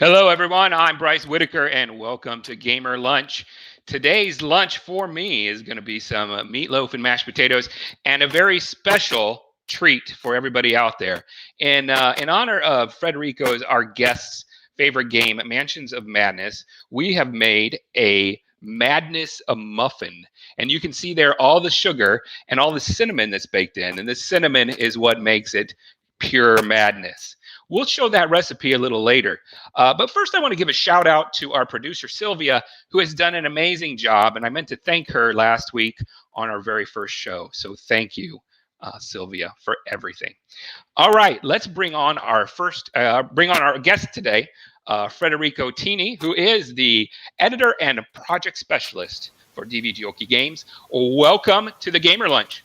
Hello, everyone. I'm Bryce Whitaker, and welcome to Gamer Lunch. Today's lunch for me is going to be some meatloaf and mashed potatoes, and a very special treat for everybody out there. In honor of Federico's, our guest's favorite game, Mansions of Madness, we have made a Madness a muffin, and you can see there all the sugar and all the cinnamon that's baked in, and the cinnamon is what makes it pure madness. We'll show that recipe a little later. But first, I want to give a shout out to our producer, Sylvia, who has done an amazing job. And I meant to thank her last week on our very first show. So thank you, Sylvia, for everything. All right, let's bring on our guest today, Federico Tini, who is the editor and project specialist for DVGoki Games. Welcome to the Gamer Lunch.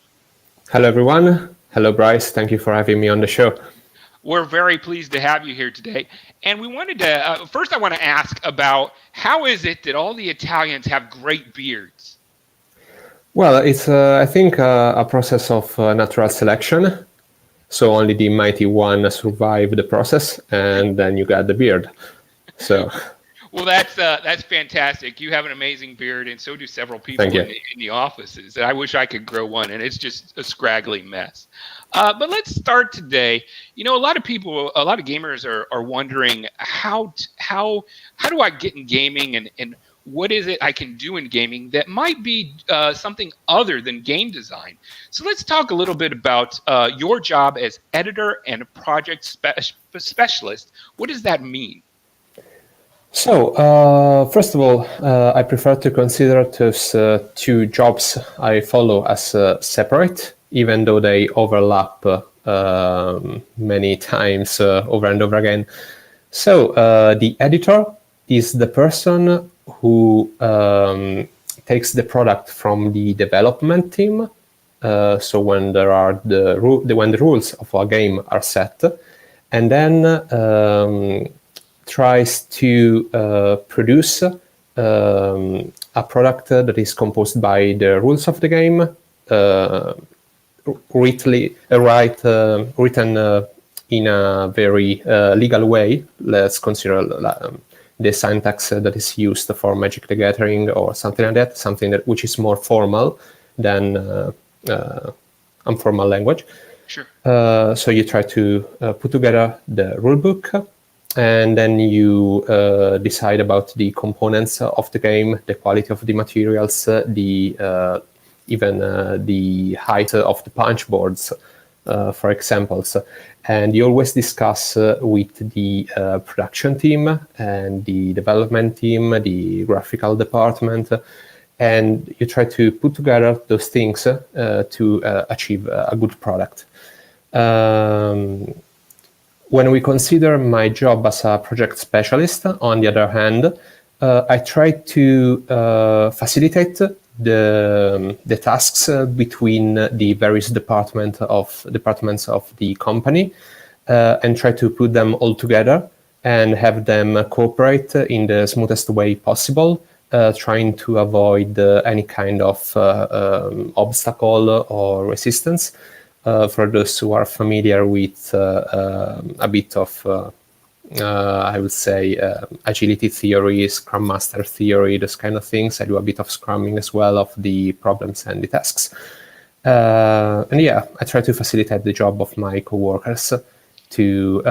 Hello, everyone. Hello, Bryce. Thank you for having me on the show. We're very pleased to have you here today. And we wanted to, first I want to ask about how is it that all the Italians have great beards? Well, it's, I think, a process of natural selection. So only the mighty one survive the process, and then you got the beard. So. Well, that's fantastic. You have an amazing beard, and so do several people in the offices. I wish I could grow one, and it's just a scraggly mess. But let's start today. You know, a lot of gamers are wondering how do I get in gaming, and what is it I can do in gaming that might be something other than game design. So let's talk a little bit about your job as editor and project specialist. What does that mean? So, first of all, I prefer to consider those two jobs I follow as separate, even though they overlap many times over and over again. So, the editor is the person who takes the product from the development team. So when the rules of a game are set, and then tries to produce a product that is composed by the rules of the game, written in a very legal way. Let's consider the syntax that is used for Magic the Gathering or something like that, something which is more formal than informal language. Sure. So you try to put together the rulebook, and then you decide about the components of the game, the quality of the materials, even the height of the punch boards, for examples. And you always discuss with the production team and the development team, the graphical department, and you try to put together those things to achieve a good product. When we consider my job as a project specialist, on the other hand, I try to facilitate the tasks between the various departments of the company, and try to put them all together and have them cooperate in the smoothest way possible, trying to avoid any kind of obstacle or resistance. For those who are familiar with a bit of, I would say, agility theory, Scrum Master theory, those kind of things. I do a bit of scrumming as well of the problems and the tasks. And yeah, I try to facilitate the job of my coworkers to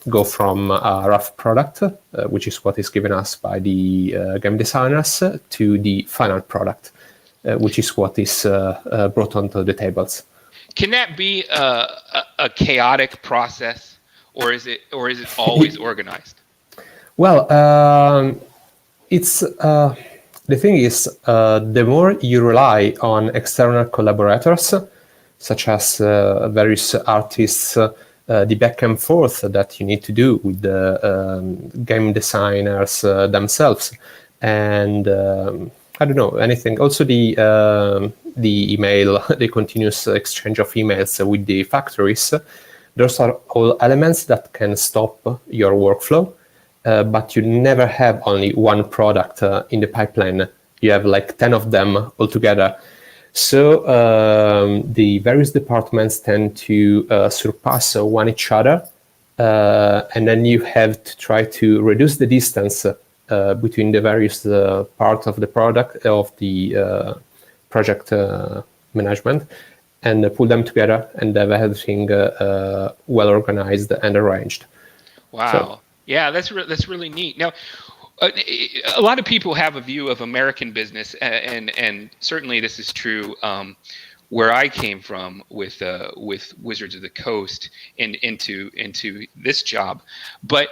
go from a rough product, which is what is given us by the game designers, to the final product, which is what is brought onto the tables. Can that be a chaotic process, or is it always organized? Well, it's the thing is, the more you rely on external collaborators, such as various artists, the back and forth that you need to do with the game designers themselves, and I don't know, anything. Also the email, the continuous exchange of emails with the factories. Those are all elements that can stop your workflow, but you never have only one product in the pipeline. You have like 10 of them all together. So the various departments tend to surpass one each other and then you have to try to reduce the distance between the various parts of the product of the project management, and pull them together and have everything well organized and arranged. Wow. So, yeah, that's really neat. Now, a lot of people have a view of American business, and certainly this is true where I came from with Wizards of the Coast and into this job. But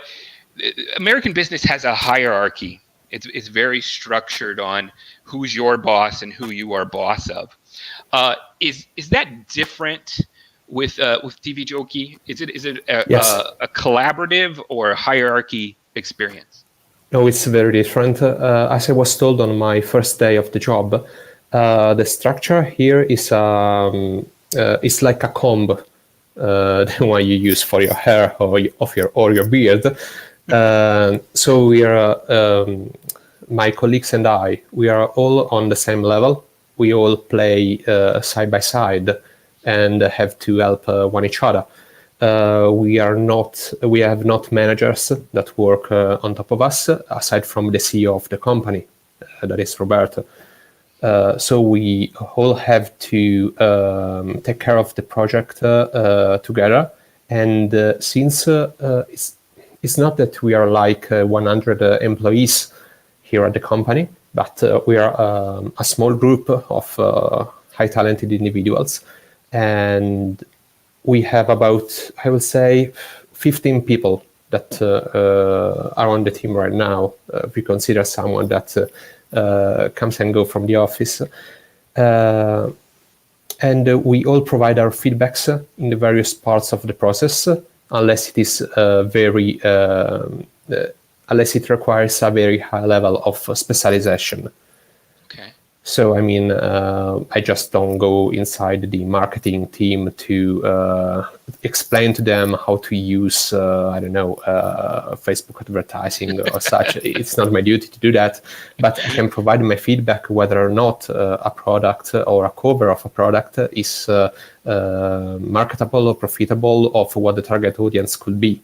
American business has a hierarchy. It's very structured on who's your boss and who you are boss of. Is that different with TV Jockey? Is it yes. a collaborative or a hierarchy experience? No, it's very different. As I was told on my first day of the job, the structure here is it's like a comb, the one you use for your hair or your beard. So we are, my colleagues and I, we are all on the same level. We all play side by side and have to help one each other. We have not managers that work on top of us, aside from the CEO of the company, that is Roberto. So we all have to take care of the project together. And since it's not that we are like 100 employees here at the company, but we are a small group of high talented individuals. And we have about, I would say, 15 people that are on the team right now. We consider someone that comes and go from the office. And we all provide our feedbacks in the various parts of the process, unless it is unless it requires a very high level of specialization. Okay. So, I mean, I just don't go inside the marketing team to explain to them how to use, I don't know, Facebook advertising or such. It's not my duty to do that, but I can provide my feedback whether or not a product or a cover of a product is marketable or profitable, or for what the target audience could be.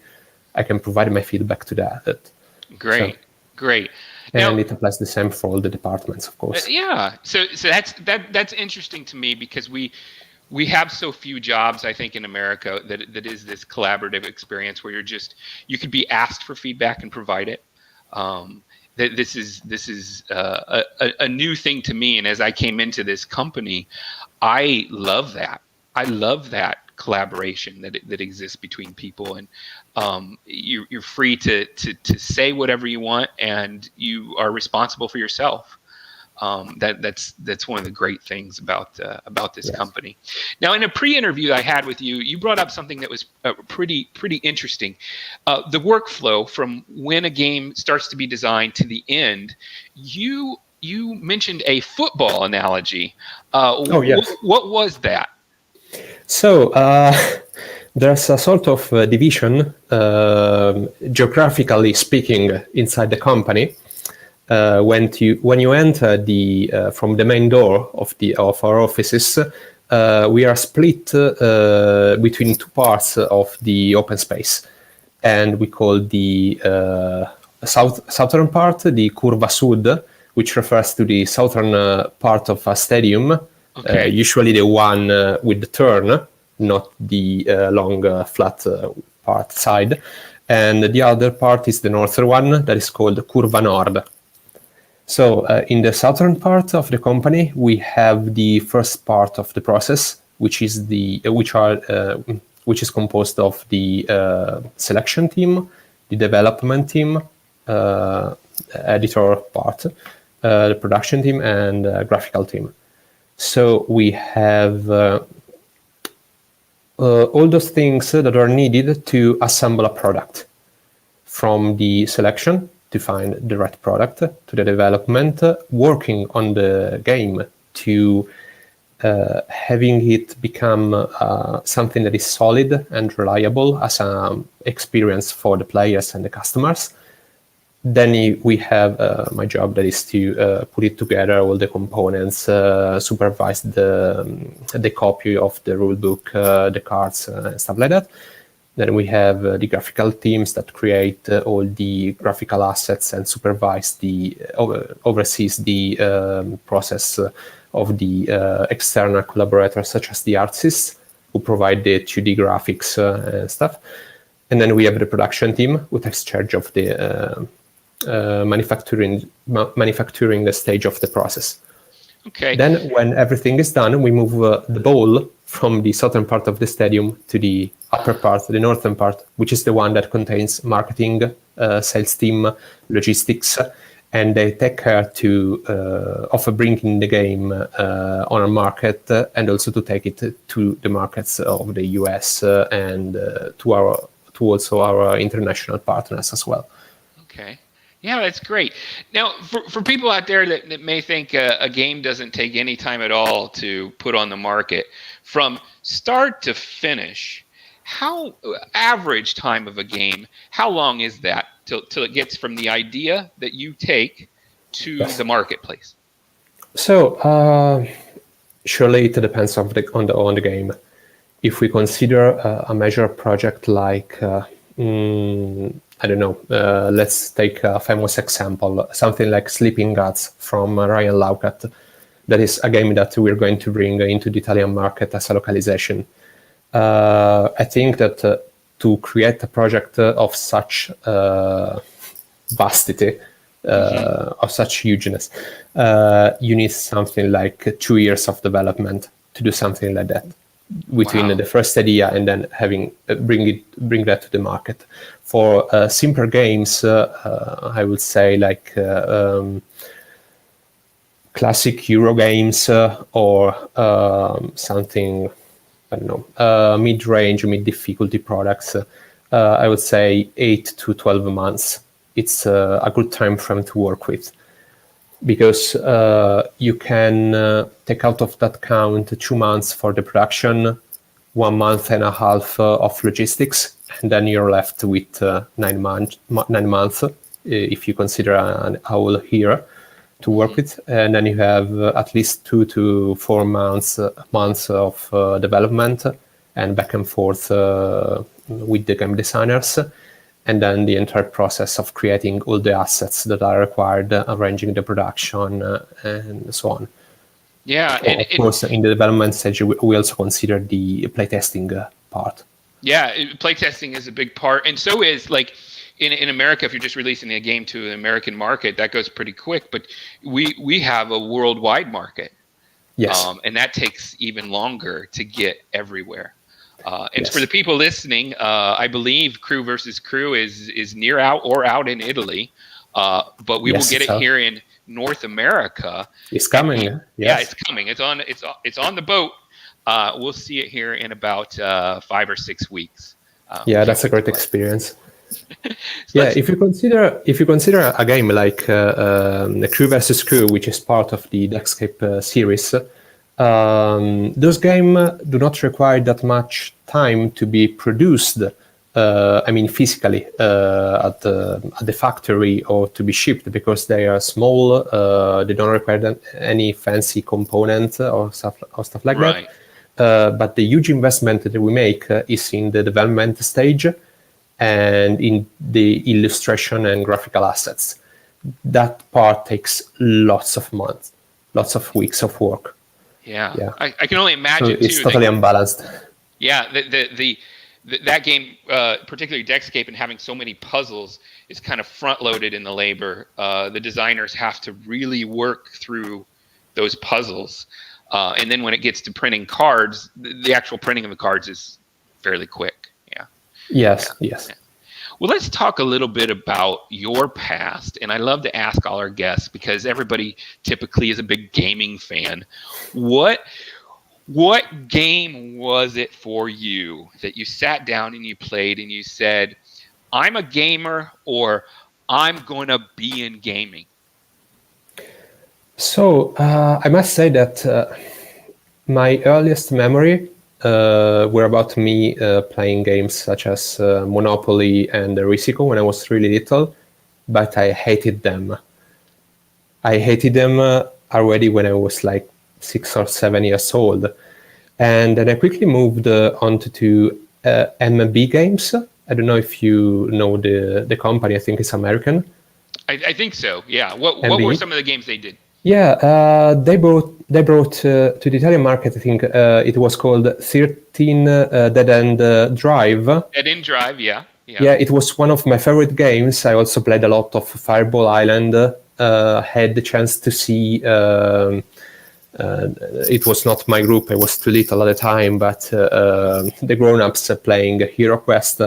I can provide my feedback to that. Great, great. And now, it applies the same for all the departments, of course. Yeah. So that's interesting to me, because we have so few jobs, I think, in America that is this collaborative experience where you could be asked for feedback and provide it. This is a new thing to me, and as I came into this company, I love that. I love that collaboration that exists between people, and you're free to say whatever you want, and you are responsible for yourself. That's one of the great things about this Yes. company. Now, in a pre-interview I had with you, you brought up something that was pretty interesting. The workflow from when a game starts to be designed to the end. You mentioned a football analogy. Oh, yes. What was that? So there's a sort of division, geographically speaking, inside the company. When you enter from the main door of our offices, we are split between two parts of the open space, and we call the southern part the Curva Sud, which refers to the southern part of a stadium. Okay. Usually the one with the turn, not the long flat part side. And the other part is the northern one, that is called Curva Nord. So in the southern part of the company, we have the first part of the process, which is which is composed of the selection team, the development team, editor part, the production team, and graphical team. So we have all those things that are needed to assemble a product, from the selection to find the right product, to the development, working on the game, to having it become something that is solid and reliable as an experience for the players and the customers. Then we have my job, that is to put it together, all the components, supervise the copy of the rulebook, the cards, and stuff like that. Then we have the graphical teams that create all the graphical assets and oversees the process of the external collaborators, such as the artists, who provide the 2D graphics and stuff. And then we have the production team, who takes charge of the manufacturing the stage of the process. Okay. Then when everything is done, we move the ball from the southern part of the stadium to the upper part, the northern part, which is the one that contains marketing, sales team, logistics, and they take care of bringing the game on a market and also to take it to the markets of the US and to also our international partners as well. Okay. Yeah, that's great. Now, for people out there that may think a game doesn't take any time at all to put on the market, from start to finish, how average time of a game, how long is that till it gets from the idea that you take to the marketplace? So, surely it depends on the game. If we consider a major project like I don't know, let's take a famous example, something like Sleeping Gods from Ryan Laukat. That is a game that we're going to bring into the Italian market as a localization. I think that to create a project of such vastity, of such hugeness, you need something like 2 years of development to do something like that. Between the first idea and then bring that to the market. For simpler games, I would say like classic Euro games or something, I don't know, mid-range, mid-difficulty products, I would say 8 to 12 months. It's a good time frame to work with. Because you can take out of that count 2 months for the production, 1.5 months of logistics, and then you're left with 9 months if you consider an whole year to work with. And then you have at least 2 to 4 months of development and back and forth with the game designers. And then the entire process of creating all the assets that are required, arranging the production, and so on. Yeah, and of course, in the development stage, we also consider the playtesting part. Yeah, playtesting is a big part, and so is like in America. If you're just releasing a game to an American market, that goes pretty quick. But we have a worldwide market, yes, and that takes even longer to get everywhere. And for the people listening, I believe Crew versus Crew is near out in Italy, but we will get it here in North America. It's coming. Yes. Yeah, it's coming. It's on the boat. We'll see it here in about 5 or 6 weeks. Yeah, that's a great experience. Yeah, if you consider a game like Crew versus Crew, which is part of the Deckscape series. Those games do not require that much time to be produced. Physically at the factory or to be shipped because they are small. They don't require any fancy component or stuff like that. But the huge investment that we make is in the development stage and in the illustration and graphical assets. That part takes lots of months, lots of weeks of work. Yeah. I can only imagine. So it's totally unbalanced. Yeah, that game, particularly Deckscape, and having so many puzzles is kind of front-loaded in the labor. The designers have to really work through those puzzles, and then when it gets to printing cards, the actual printing of the cards is fairly quick. Yeah. Yes. Well, let's talk a little bit about your past, and I love to ask all our guests because everybody typically is a big gaming fan. What game was it for you that you sat down and you played and you said, I'm a gamer, or I'm going to be in gaming? So I must say that my earliest memory were about me playing games such as Monopoly and Risiko when I was really little, but I hated them. Already when I was like 6 or 7 years old. And then I quickly moved on to MB Games. I don't know if you know the company. I think it's American. I think so. Yeah. What MB. were some of the games they did? Yeah, they brought to the Italian market. I think it was called 13 Dead End Drive. Dead End Drive. Yeah. Yeah, it was one of my favorite games. I also played a lot of Fireball Island. Had the chance to see. It was not my group. I was too little at the time, but the grown-ups playing Hero Quest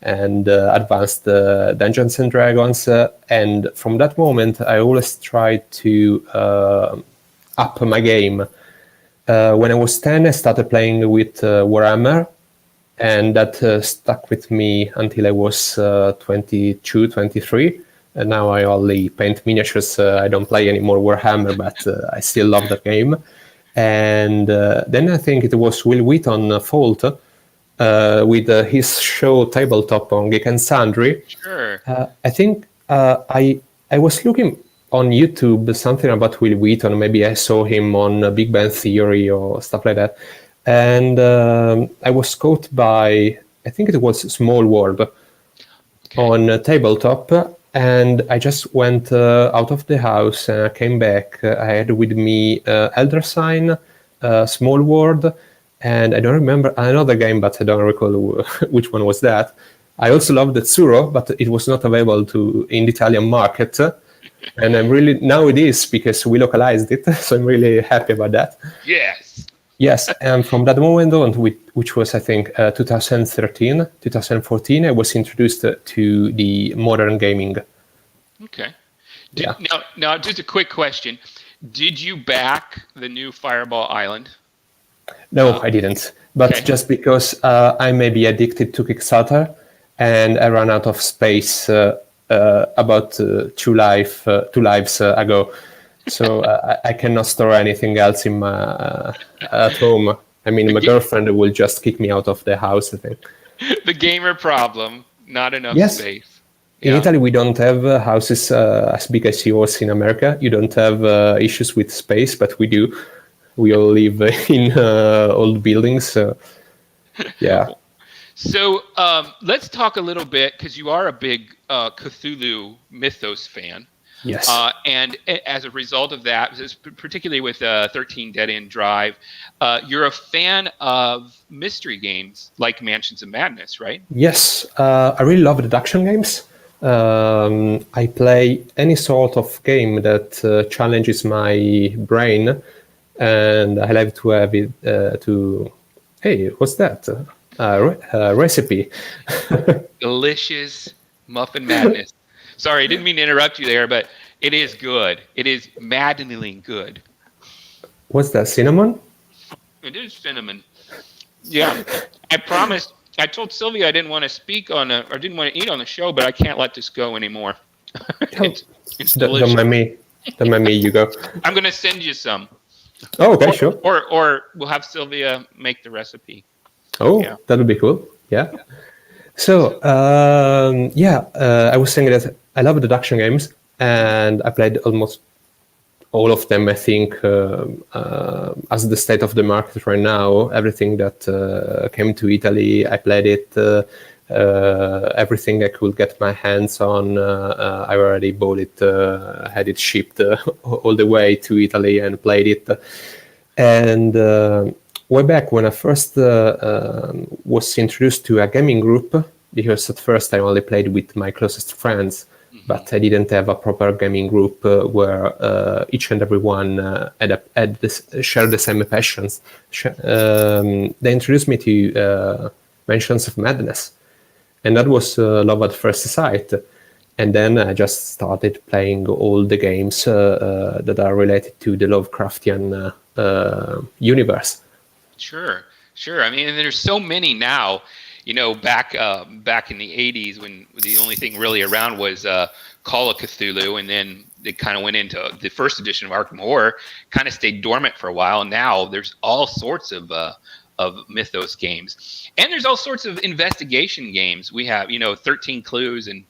and Advanced Dungeons and Dragons. And from that moment, I always tried to up my game. When I was 10, I started playing with Warhammer, and that stuck with me until I was 22, 23. And now I only paint miniatures. I don't play anymore Warhammer, but I still love that game. And then I think it was Will Wheaton Fault with his show Tabletop on Geek and Sundry. Sure. I think I was looking on YouTube something about Will Wheaton. Maybe I saw him on Big Bang Theory or stuff like that. And I was caught by, I think it was Small World on Tabletop. And I just went out of the house and I came back. I had with me Elder Sign, Small World, and I don't remember another game, but I don't recall which one was that. I also loved Tsuro, but it was not available in the Italian market. And I'm really, now it is because we localized it. So I'm really happy about that. Yes. Yes, and from that moment on, which was, I think, 2013, 2014, I was introduced to the modern gaming. Okay. Now, just a quick question. Did you back the new Fireball Island? No, I didn't. But just because I may be addicted to Kickstarter, and I ran out of space about two lives ago. So I cannot store anything else in my at home. I mean, my girlfriend will just kick me out of the house, I think. The gamer problem, not enough space. In Italy, we don't have houses as big as yours in America. You don't have issues with space, but we do. We all live in old buildings. So, yeah. So let's talk a little bit, because you are a big Cthulhu Mythos fan. Yes. And as a result of that, particularly with 13 Dead End Drive, you're a fan of mystery games like Mansions of Madness, right? Yes. I really love deduction games. I play any sort of game that challenges my brain, and I like to have it Hey, what's that? Recipe. Delicious Muffin Madness. Sorry, I didn't mean to interrupt you there, but it is good. It is maddeningly good. What's that, cinnamon? It is cinnamon. Yeah. I promised. I told Sylvia I didn't want to speak on or didn't want to eat on the show, but I can't let this go anymore. It's delicious. Don't mind me, you go. I'm going to send you some. Oh, okay, sure. Or we'll have Sylvia make the recipe. Oh, yeah. That would be cool. Yeah. So, I was saying that I love deduction games, and I played almost all of them, I think, as the state of the market right now. Everything that came to Italy, I played it. Everything I could get my hands on, I already bought it, had it shipped all the way to Italy and played it. And way back when I first was introduced to a gaming group, because at first I only played with my closest friends, but I didn't have a proper gaming group where each and every one shared the same passions. They introduced me to Mansions of Madness, and that was love at first sight. And then I just started playing all the games that are related to the Lovecraftian universe. Sure. I mean, and there's so many now. You know, back in the 80s, when the only thing really around was Call of Cthulhu, and then it kind of went into the first edition of Arkham Horror, kind of stayed dormant for a while. And now there's all sorts of Mythos games, and there's all sorts of investigation games. We have, 13 Clues and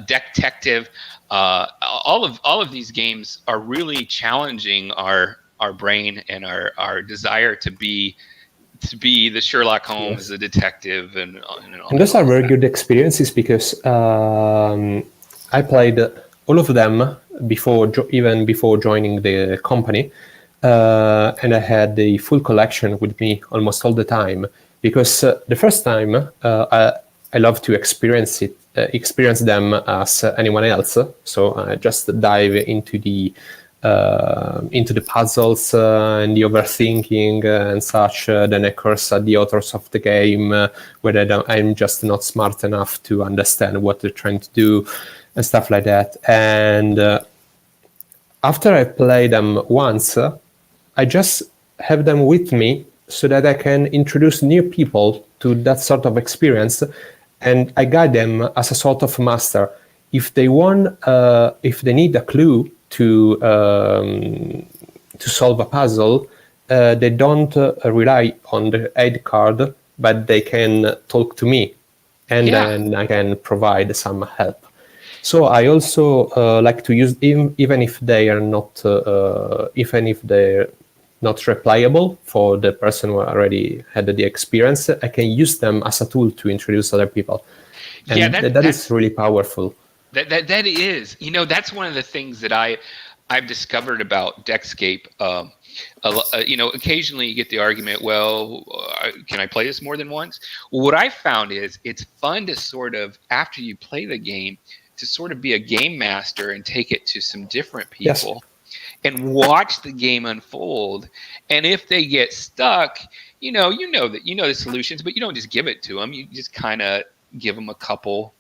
Detective. All of these games are really challenging our brain and our desire to to be the Sherlock Holmes, the detective, and those are very good experiences because I played all of them even before joining the company, and I had the full collection with me almost all the time. Because the first time I love to experience them as anyone else. So I just dive into the puzzles and the overthinking and such. Then I curse at the authors of the game whether I'm just not smart enough to understand what they're trying to do and stuff like that. And after I play them once, I just have them with me so that I can introduce new people to that sort of experience, and I guide them as a sort of master. If they need a clue to solve a puzzle, they don't rely on the aid card, but they can talk to me, and then I can provide some help. So I also like to use even if they are not, even if they're not replayable for the person who already had the experience, I can use them as a tool to introduce other people. And that is really powerful. That is, that's one of the things that I've discovered about Deckscape. Occasionally you get the argument, well, can I play this more than once? Well, what I found is it's fun to sort of, after you play the game, to sort of be a game master and take it to some different people. Yes. And watch the game unfold. And if they get stuck, you know the solutions, but you don't just give it to them. You just kind of give them a couple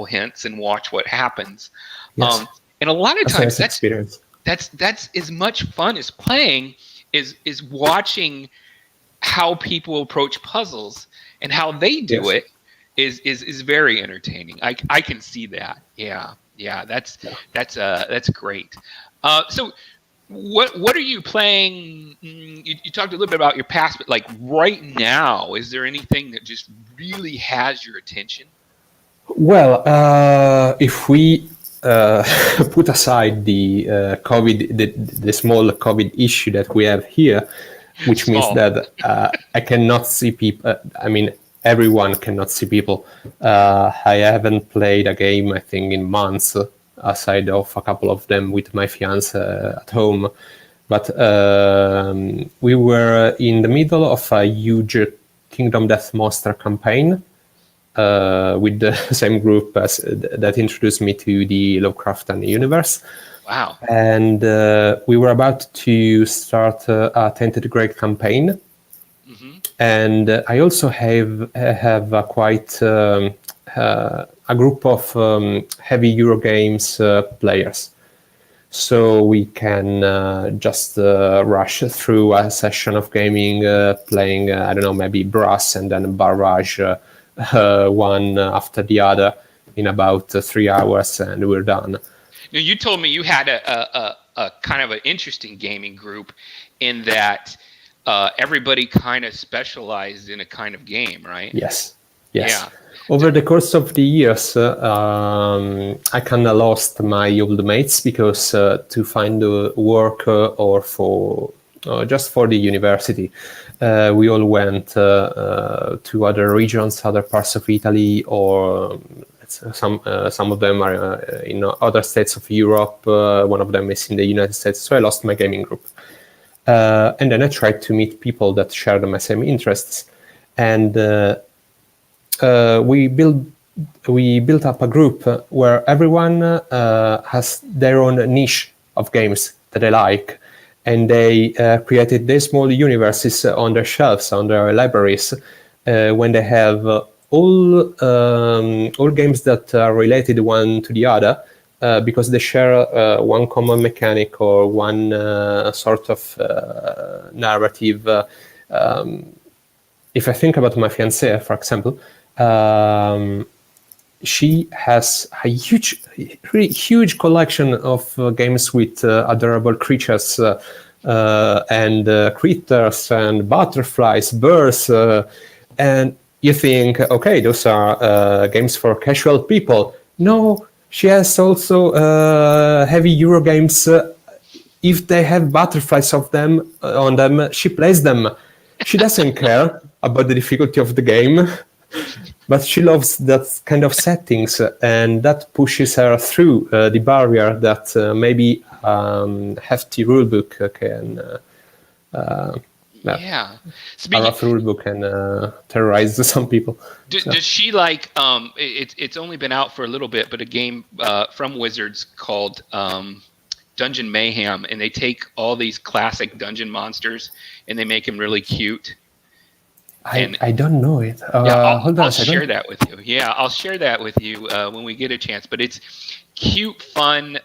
hints and watch what happens. Yes. And a lot of times that's as much fun as playing is watching how people approach puzzles and how they do it is very entertaining. I can see that. Yeah. That's great. So what are you playing? You talked a little bit about your past, but like right now, is there anything that just really has your attention? Well, if we put aside the COVID, the small COVID issue that we have here, which means that I cannot see people. I mean, everyone cannot see people. I haven't played a game, I think, in months, aside of a couple of them with my fiance at home. But we were in the middle of a huge Kingdom Death Monster campaign with the same group that introduced me to the Lovecraftian universe. Wow. And we were about to start a Tainted Grail campaign. Mm-hmm. And I also have a quite a group of heavy Eurogames players. So we can just rush through a session of gaming, playing, I don't know, maybe Brass and then Barrage one after the other in about 3 hours, and we're done. Now, you told me you had a kind of an interesting gaming group in that everybody kind of specialized in a kind of game, right? Yes. Yeah. Over the course of the years, I kind of lost my old mates because to find work or for just for the university, we all went to other regions, other parts of Italy, or some of them are in other states of Europe. One of them is in the United States. So I lost my gaming group, and then I tried to meet people that shared my same interests, and we built up a group where everyone has their own niche of games that they like, and they created their small universes on their shelves, on their libraries, when they have all games that are related one to the other, because they share one common mechanic or one sort of narrative. If I think about my fiancée, for example, she has a huge collection of games with adorable creatures and critters and butterflies, birds, and you think, okay, those are games for casual people. No, she has also heavy Euro games. If they have butterflies on them, she plays them. She doesn't care about the difficulty of the game, but she loves that kind of settings, and that pushes her through the barrier that maybe hefty rulebook can. Yeah. A rough rulebook can terrorize some people. Does she like? It's only been out for a little bit, but a game from Wizards called Dungeon Mayhem, and they take all these classic dungeon monsters and they make them really cute. I don't know it. I'll share that with you. Yeah, I'll share that with you when we get a chance. But it's cute, fun.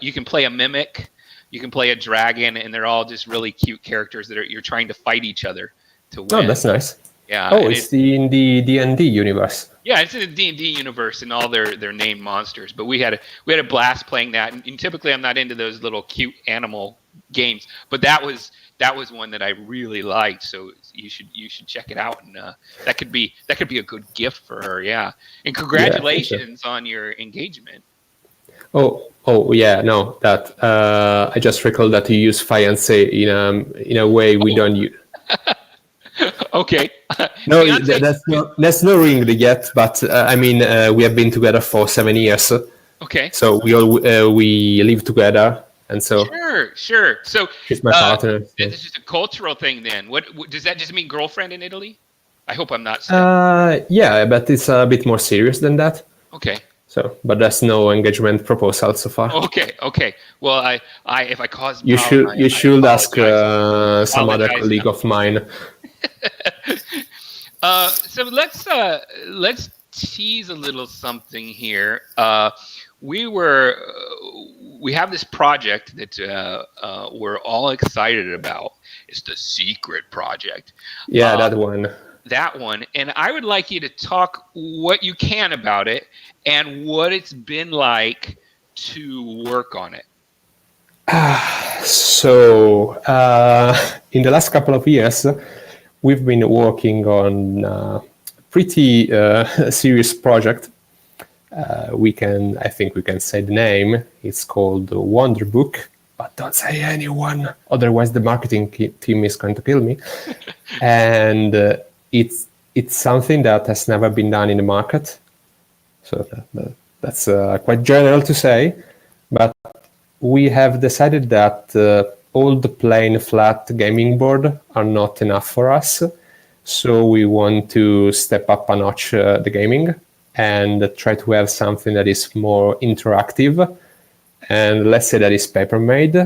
You can play a mimic, you can play a dragon, and they're all just really cute characters that you're trying to fight each other to win. Oh, that's nice. Yeah. Oh, it's in the D&D universe. Yeah, it's in the D&D universe and all their named monsters. But we had a blast playing that. And typically, I'm not into those little cute animal games, but that was one that I really liked. So you should check it out, and that could be a good gift for her. Yeah, and congratulations on your engagement. Oh yeah, no, that I just recall that you use fiancé in a way we don't use. Okay. No, that's no ring yet, but I mean we have been together for 7 years. Okay. So we live together, and so sure. So she's my partner. This is a cultural thing, then. What does that just mean? Girlfriend in Italy? I hope I'm not. Yeah, but it's a bit more serious than that. Okay. So, but there's no engagement proposal so far. Okay. Well, I if I cause you should ask some other colleague of mine. So let's tease a little something here. We have this project that we're all excited about. It's the secret project. Yeah, that one. That one. And I would like you to talk what you can about it and what it's been like to work on it. So, in the last couple of years, we've been working on a pretty serious project. I think we can say the name. It's called Wonder Book, but don't say anyone, otherwise the marketing team is going to kill me. And it's something that has never been done in the market. So that's quite general to say, but we have decided that all the plain flat gaming board are not enough for us. So we want to step up a notch the gaming and try to have something that is more interactive, and let's say that is paper made,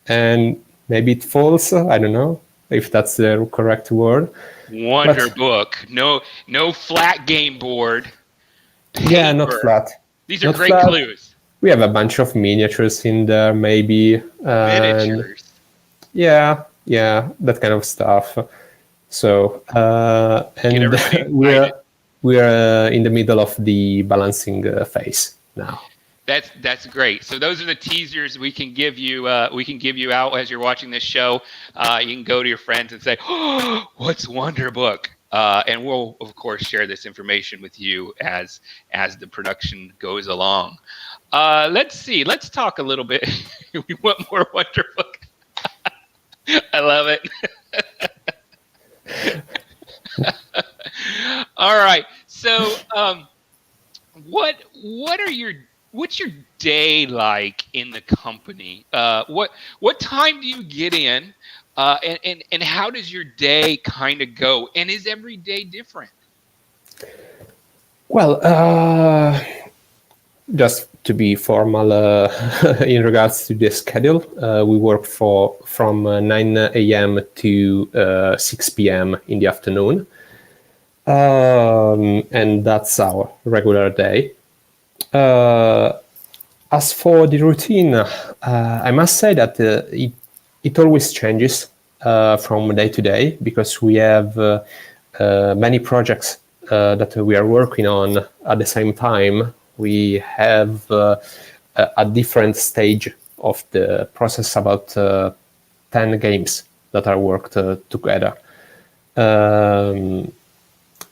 and maybe it falls. I don't know if that's the correct word. Wonder book, no flat game board. Paper. Yeah, not flat. These are great clues. We have a bunch of miniatures in there, maybe. Miniatures. Yeah, that kind of stuff. So, and we're in the middle of the balancing phase now. That's great. So those are the teasers we can give you. We can give you out as you're watching this show. You can go to your friends and say, "Oh, what's Wonder Book?" And we'll of course share this information with you as the production goes along. Let's see. Let's talk a little bit. We want more Wonder Book. I love it. All right. So, what's your day like in the company? What time do you get in, and how does your day kind of go? And is every day different? Well, just to be formal in regards to the schedule, we work from 9 a.m. to 6 p.m. in the afternoon. And that's our regular day. As for the routine, I must say that it always changes from day to day, because we have many projects that we are working on at the same time. We have a different stage of the process, about 10 games that are worked together.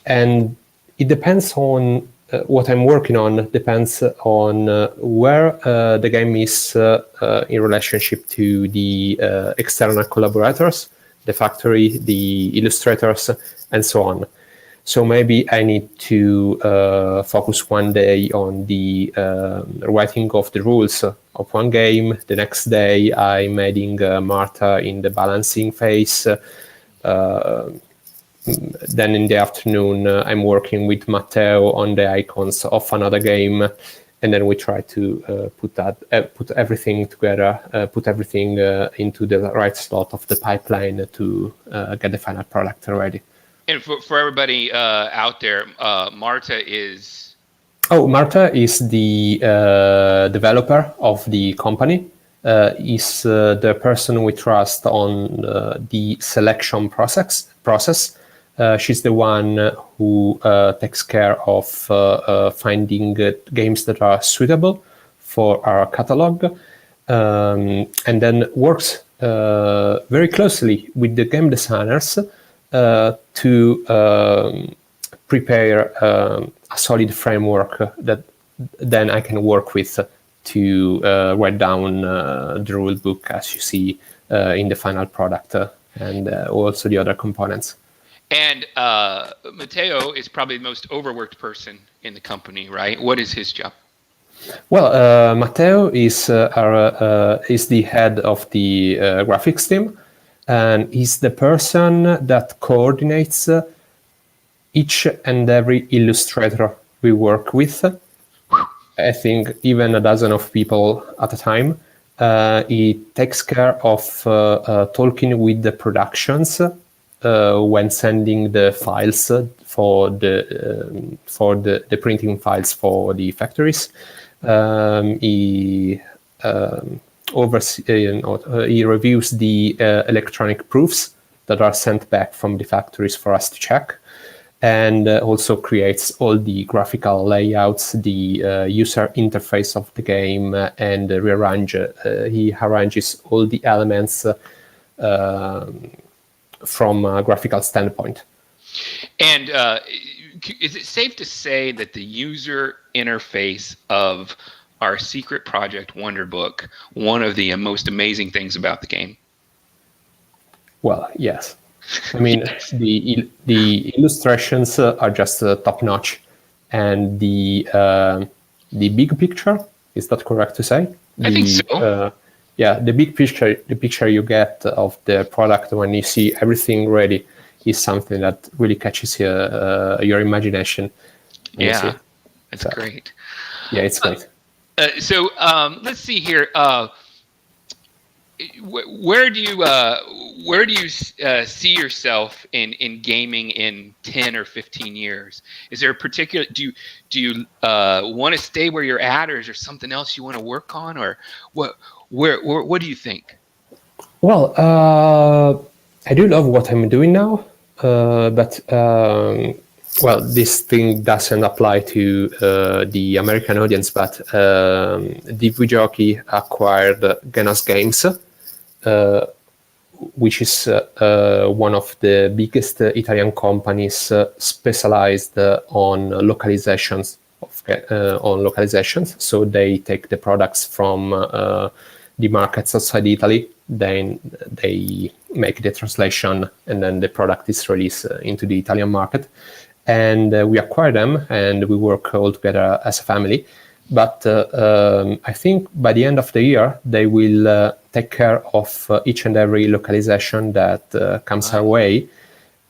And it depends on what I'm working on, depends on where the game is in relationship to the external collaborators the factory, the illustrators, and so on. So maybe I need to focus one day on the writing of the rules of one game. The next day I'm adding Marta in the balancing phase. Then in the afternoon I'm working with Matteo on the icons of another game. And then we try to put everything together, put everything into the right slot of the pipeline to get the final product ready. And for everybody out there, Marta is... Oh, Marta is the developer of the company. Is the person we trust on the selection process. She's the one who takes care of finding games that are suitable for our catalog, and then works very closely with the game designers to prepare a solid framework that then I can work with to write down the rule book as you see in the final product and also the other components. And Matteo is probably the most overworked person in the company, right? What is his job? Well, Matteo is the head of the graphics team, and he's the person that coordinates each and every illustrator we work with. I think even a dozen of people at a time. He takes care of talking with the productions when sending the files for the printing files for the factories. He reviews the electronic proofs that are sent back from the factories for us to check, and also creates all the graphical layouts, the user interface of the game, and he arranges all the elements from a graphical standpoint. And is it safe to say that the user interface of our secret project Wonderbook, one of the most amazing things about the game? Well, yes. I mean, the illustrations are just top notch, and the big picture, is that correct to say? I think so. Yeah, the picture you get of the product when you see everything ready is something that really catches your imagination. Yeah, that's great. Yeah, it's great. So let's see here. Where do you see yourself in gaming in 10 or 15 years? Is there a particular, do you want to stay where you're at, or is there something else you want to work on, or what do you think? Well, I do love what I'm doing now, but well, this thing doesn't apply to the American audience, but DVJockey acquired Genos Games, which is one of the biggest Italian companies specialized on localizations. So they take the products from the markets outside Italy, then they make the translation, and then the product is released into the Italian market. And we acquire them, and we work all together as a family. But I think by the end of the year, they will take care of each and every localization that comes our way.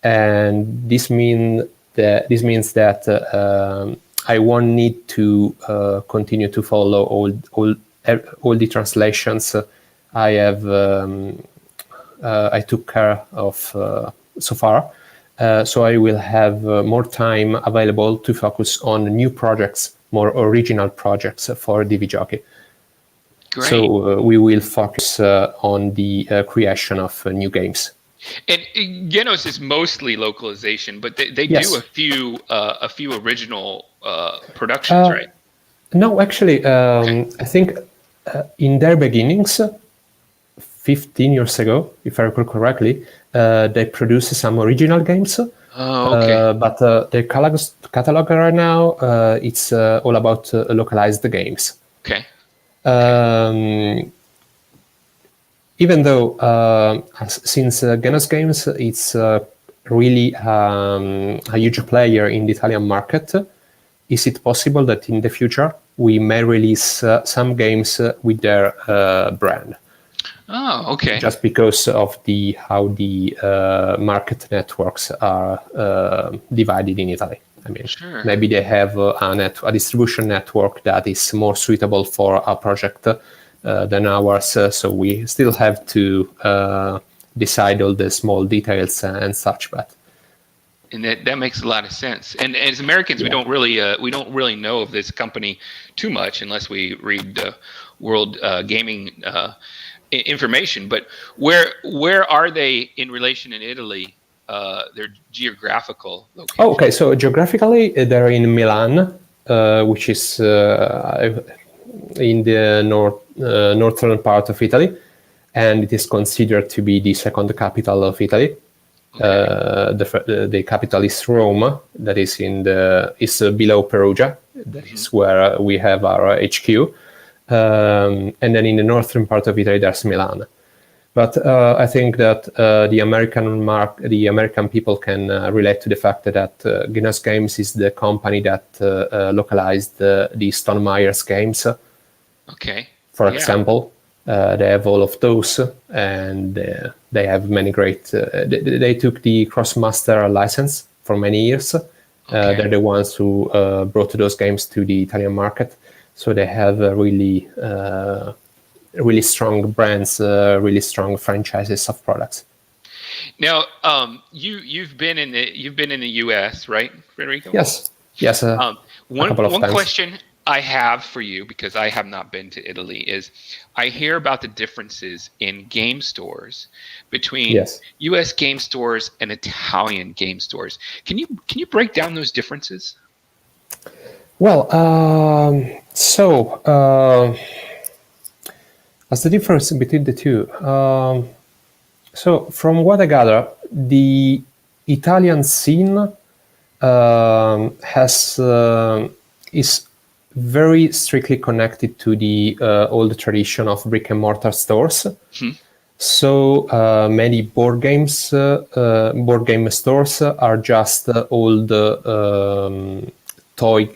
And this means that I won't need to continue to follow all the translations I have. I took care of so far. So I will have more time available to focus on new projects, more original projects for DVJockey. Great. So we will focus on the creation of new games. And Genos is mostly localization, but they Yes. do a few original productions, right? No, actually, I think in their beginnings, 15 years ago, if I recall correctly, they produced some original games. Oh, okay. But the catalog right now, it's all about localized games. Okay. even though since Genos Games it's really a huge player in the Italian market, is it possible that in the future we may release some games with their brand? Oh, okay. Just because of how the market networks are divided in Italy. I mean, Sure. maybe they have a distribution network that is more suitable for a project than ours. So we still have to decide all the small details and such. But And that makes a lot of sense. And as Americans, we don't really know of this company too much unless we read the World Gaming information. But where are they in relation in Italy? Their geographical location. Oh, okay. So geographically, they're in Milan, which is in the northern part of Italy, and it is considered to be the second capital of Italy. Okay. The capital is Rome, that is below Perugia. That is where we have our HQ. And then in the northern part of Italy, there's Milan. But I think that the American people can relate to the fact that Genos Games is the company that localized the Stone Myers games. Okay. For example, they have all of those, and they have many great. They took the Crossmaster license for many years. Okay. They're the ones who brought those games to the Italian market. So they have really strong brands, really strong franchises of products. Now, you've been in the U.S., right, Federico? Yes. One question I have for you, because I have not been to Italy, is I hear about the differences in game stores between U.S. game stores and Italian game stores. Can you break down those differences? Well, as the difference between the two. So from what I gather, the Italian scene is very strictly connected to the old tradition of brick and mortar stores. So many board game stores are just old toy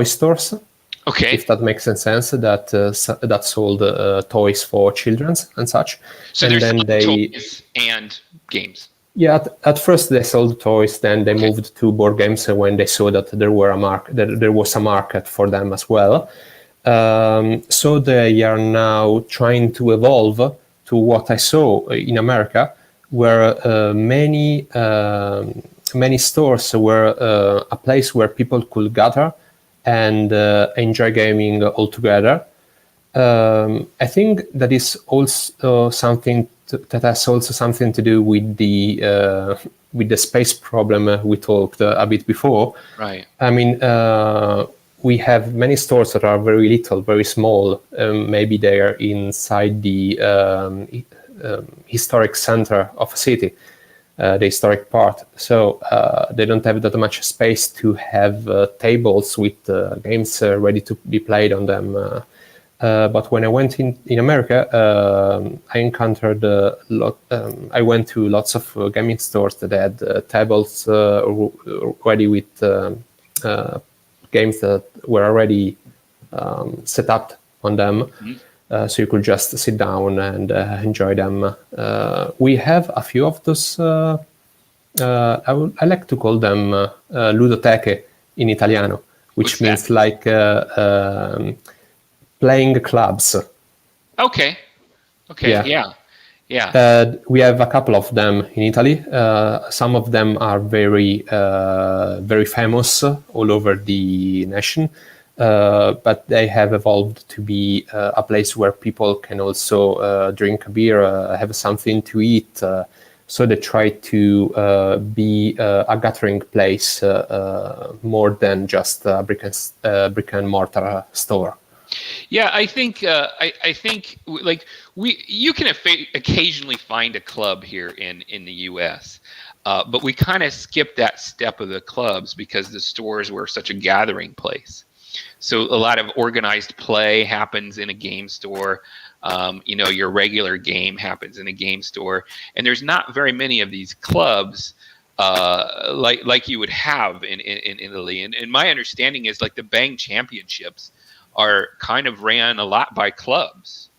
stores. Okay. If that makes sense, that sold toys for children and such. So and then toys and games. Yeah, at first they sold toys, then they moved to board games when they saw that there was a market for them as well. So they are now trying to evolve to what I saw in America, where many stores were a place where people could gather and enjoy gaming all together. I think that is also something that has also something to do with the space problem we talked a bit before. Right. I mean, we have many stores that are very little, very small. Maybe they are inside the historic center of a city. The historic part. So they don't have that much space to have tables with games ready to be played on them. But when I went in America, I encountered I went to lots of gaming stores that had tables ready with games that were already set up on them. Mm-hmm. So you could just sit down and enjoy them. We have a few of those. I like to call them ludoteche in Italiano, which means like playing clubs. Okay. Yeah. We have a couple of them in Italy. Some of them are very, very famous all over the nation. But they have evolved to be a place where people can also drink a beer, have something to eat. So they try to be a gathering place more than just a brick and mortar store. Yeah, I think like you can occasionally find a club here in the U.S. But we kind of skipped that step of the clubs because the stores were such a gathering place. So a lot of organized play happens in a game store. Your regular game happens in a game store, and there's not very many of these clubs like you would have in Italy. And my understanding is like the Bang Championships are kind of ran a lot by clubs.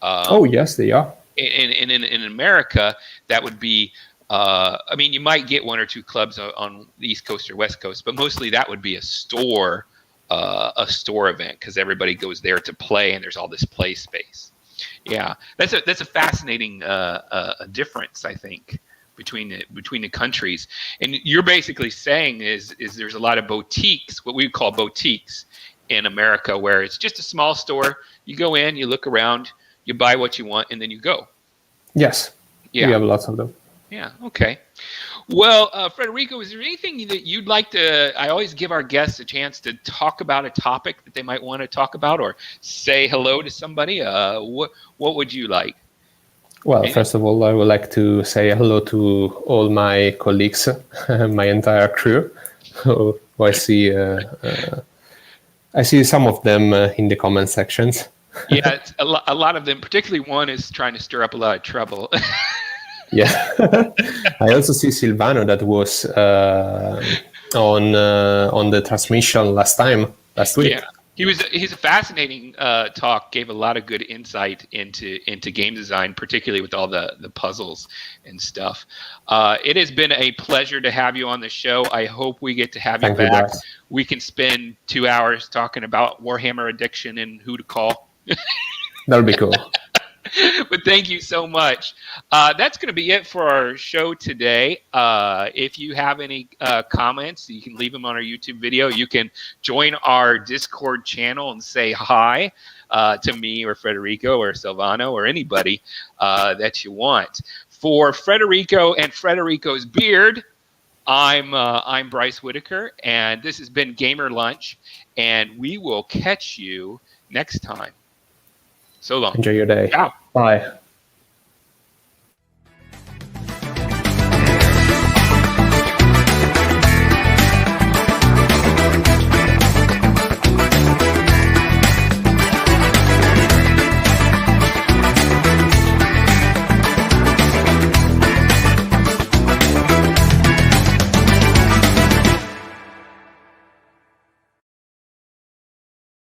Oh yes, they are. In America, that would be. You might get one or two clubs on the East Coast or West Coast, but mostly that would be a store event because everybody goes there to play, and there's all this play space. Yeah, that's a fascinating difference, I think, between the countries. And you're basically saying is there's a lot of boutiques, what we call boutiques in America, where it's just a small store. You go in, you look around, you buy what you want, and then you go. Yes. Yeah. We have lots of them. Yeah. Okay. Well, Federico, is there anything that you'd like to? I always give our guests a chance to talk about a topic that they might want to talk about, or say hello to somebody. What would you like? Well, first of all, I would like to say hello to all my colleagues, my entire crew. Who I see. I see some of them in the comment sections. Yeah, it's a lot of them. Particularly one is trying to stir up a lot of trouble. Yeah, I also see Silvano that was on the transmission last week. Yeah, he's a fascinating talk. Gave a lot of good insight into game design, particularly with all the puzzles and stuff. It has been a pleasure to have you on the show. I hope we get to have you back. Bryce. We can spend 2 hours talking about Warhammer Addiction and who to call. That'll be cool. But thank you so much. That's going to be it for our show today. If you have any comments, you can leave them on our YouTube video. You can join our Discord channel and say hi to me or Federico or Silvano or anybody that you want. For Federico and Federico's beard, I'm Bryce Whitaker, and this has been Gamer Lunch, and we will catch you next time. So long. Enjoy your day. Ciao. Bye.